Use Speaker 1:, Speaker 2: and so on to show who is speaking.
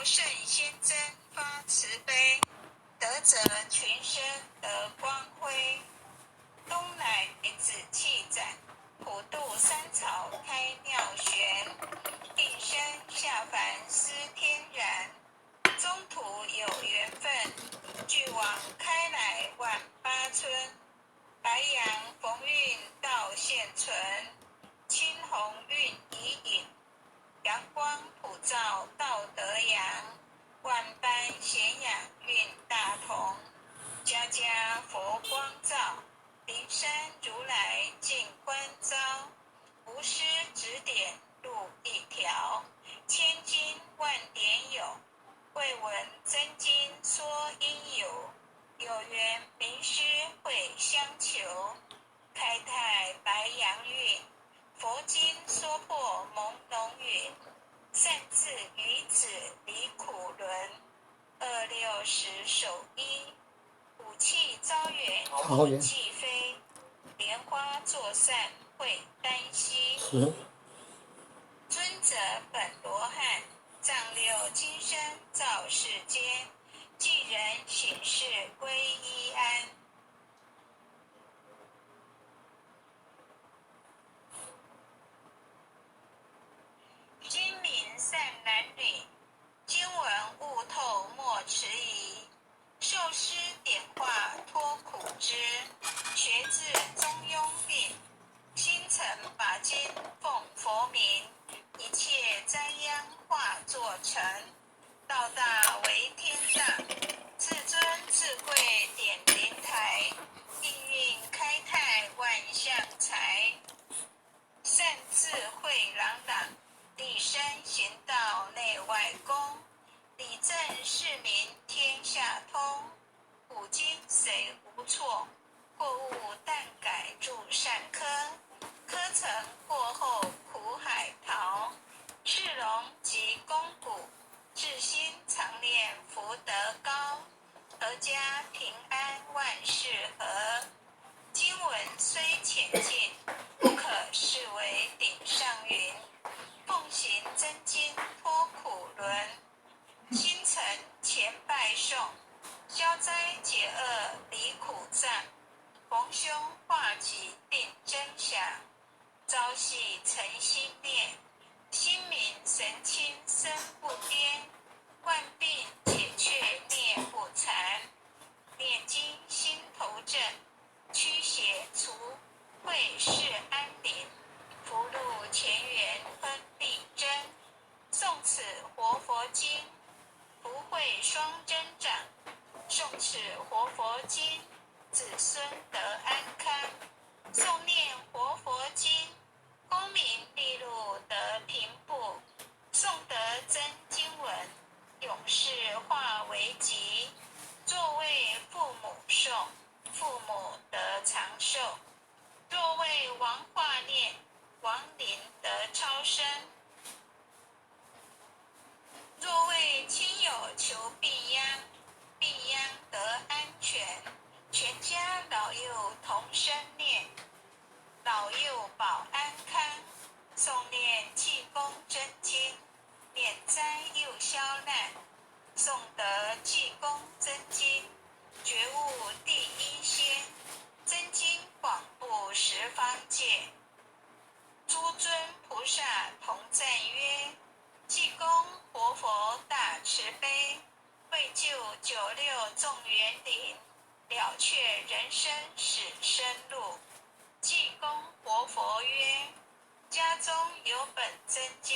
Speaker 1: 圣先真发慈悲，德泽群生得光辉。东来紫气展，普渡三草开妙玄。应身下凡思天然，中途有缘分，俱往开来万八村。白杨逢运道现存，青红运已隐，阳光普照道德阳。万般咸养运大同，家家佛光照，灵山如来净观招。无师指点路一条，千经万典有，未闻真经说因有。有缘名师会相求，开泰白杨运，佛经说破朦胧云。善智愚子离苦轮，26守一，武器招缘一气飞，莲花作善会丹溪。尊者本罗汉，丈六金身照世间，济人行事归依安。精明善男女，经文悟透莫迟疑。受师点化脱苦知，学至中庸病，心诚把经奉佛名。一切灾殃化作尘，道大为天大，至尊至贵点灵台。应运开泰万象财，善智慧朗朗，立身行道内外公。理政事民天下通，古今谁无错？过误但改助善科，科成过后苦海逃。赤龙及肱骨，至心常念福德高。阖家平安万事和，经文虽浅近，不可视为顶上云。奉行真经脱苦轮，心诚前拜颂，消灾解厄离苦障。逢凶化吉定真祥，朝夕诚心念，心明神清身不颠。万病解却孽不残，念经心头正，驱邪除秽世安宁。福禄前缘分必争，诵此活佛经，福慧双增长。诵此活佛经，子孙得安康。诵念活佛经，功名利禄得平步。诵得真经文，永世化为吉。若为父母诵，父母得长寿；若为亡化念，亡灵得超生；若为亲友求庇殃，庇殃得安全。全家老幼同生念，老幼保安康。诵念济公真经，免灾又消难。诵得济公真经，觉悟第一仙。真经广布十方界，诸尊菩萨同赞曰：济公活佛大慈悲，为救96众园林，了却人生死生路。济公活佛曰：家中有本真经，